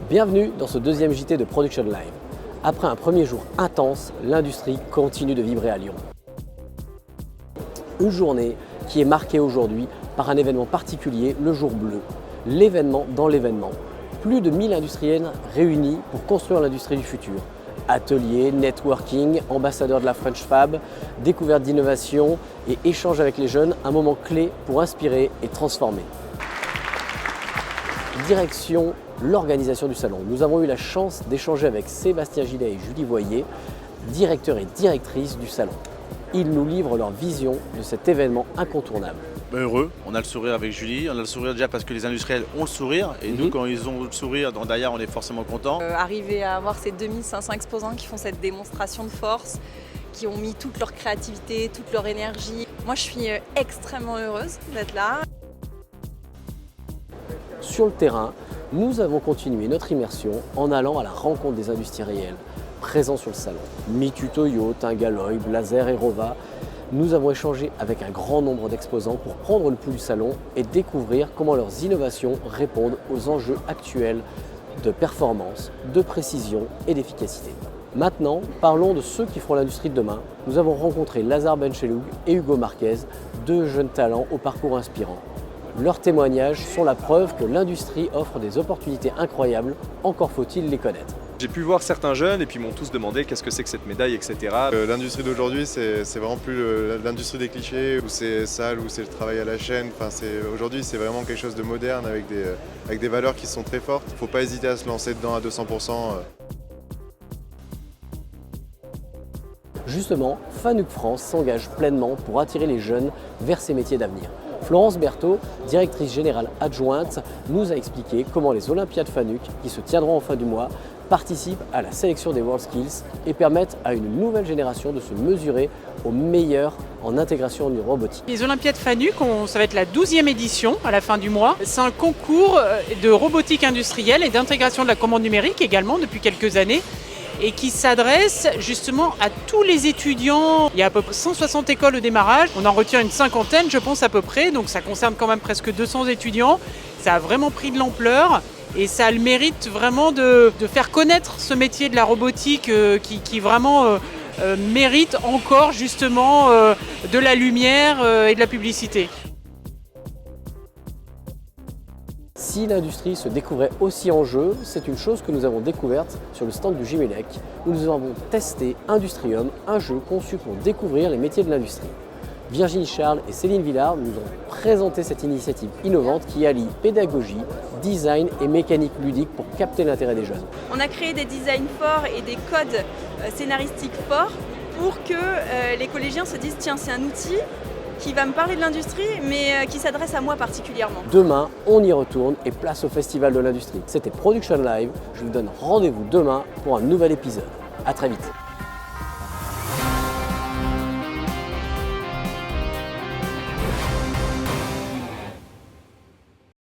Bienvenue dans ce deuxième JT de Production Live. Après un premier jour intense, l'industrie continue de vibrer à Lyon. Une journée qui est marquée aujourd'hui par un événement particulier, le jour bleu. L'événement dans l'événement. Plus de 1000 industriels réunis pour construire l'industrie du futur. Ateliers, networking, ambassadeurs de la French Fab, découverte d'innovation et échange avec les jeunes, un moment clé pour inspirer et transformer. Direction l'organisation du salon. Nous avons eu la chance d'échanger avec Sébastien Gillet et Julie Voyer, directeurs et directrices du salon. Ils nous livrent leur vision de cet événement incontournable. Heureux, on a le sourire avec Julie, on a le sourire déjà parce que les industriels ont le sourire et nous quand ils ont le sourire derrière on est forcément content. Arriver à avoir ces 2500 exposants qui font cette démonstration de force, qui ont mis toute leur créativité, toute leur énergie. Moi je suis extrêmement heureuse d'être là. Sur le terrain, nous avons continué notre immersion en allant à la rencontre des industriels présents sur le salon. Mitu Toyo, Tingalloy, Blazer et Rova. Nous avons échangé avec un grand nombre d'exposants pour prendre le pouls du salon et découvrir comment leurs innovations répondent aux enjeux actuels de performance, de précision et d'efficacité. Maintenant, parlons de ceux qui feront l'industrie de demain. Nous avons rencontré Lazare Bencheloug et Hugo Marquez, deux jeunes talents au parcours inspirant. Leurs témoignages sont la preuve que l'industrie offre des opportunités incroyables, encore faut-il les connaître. J'ai pu voir certains jeunes et puis ils m'ont tous demandé qu'est-ce que c'est que cette médaille, etc. L'industrie d'aujourd'hui, c'est vraiment plus l'industrie des clichés, où c'est sale, où c'est le travail à la chaîne. Enfin, aujourd'hui, c'est vraiment quelque chose de moderne avec des valeurs qui sont très fortes. Il ne faut pas hésiter à se lancer dedans à 200%. Justement, Fanuc France s'engage pleinement pour attirer les jeunes vers ces métiers d'avenir. Florence Berthaud, directrice générale adjointe, nous a expliqué comment les Olympiades Fanuc, qui se tiendront en fin du mois, participent à la sélection des WorldSkills et permettent à une nouvelle génération de se mesurer aux meilleurs en intégration du robotique. Les Olympiades Fanuc, ça va être la 12e édition à la fin du mois. C'est un concours de robotique industrielle et d'intégration de la commande numérique également depuis quelques années, et qui s'adresse justement à tous les étudiants. Il y a à peu près 160 écoles au démarrage, on en retient une cinquantaine je pense à peu près, donc ça concerne quand même presque 200 étudiants. Ça a vraiment pris de l'ampleur et ça a le mérite vraiment de faire connaître ce métier de la robotique qui vraiment mérite encore justement de la lumière et de la publicité. Si l'industrie se découvrait aussi en jeu, c'est une chose que nous avons découverte sur le stand du Gimélec, où nous avons testé Industrium, un jeu conçu pour découvrir les métiers de l'industrie. Virginie Charles et Céline Villard nous ont présenté cette initiative innovante qui allie pédagogie, design et mécanique ludique pour capter l'intérêt des jeunes. On a créé des designs forts et des codes scénaristiques forts pour que les collégiens se disent tiens, c'est un outil qui va me parler de l'industrie, mais qui s'adresse à moi particulièrement. Demain, on y retourne et place au Festival de l'Industrie. C'était Production Live. Je vous donne rendez-vous demain pour un nouvel épisode. À très vite.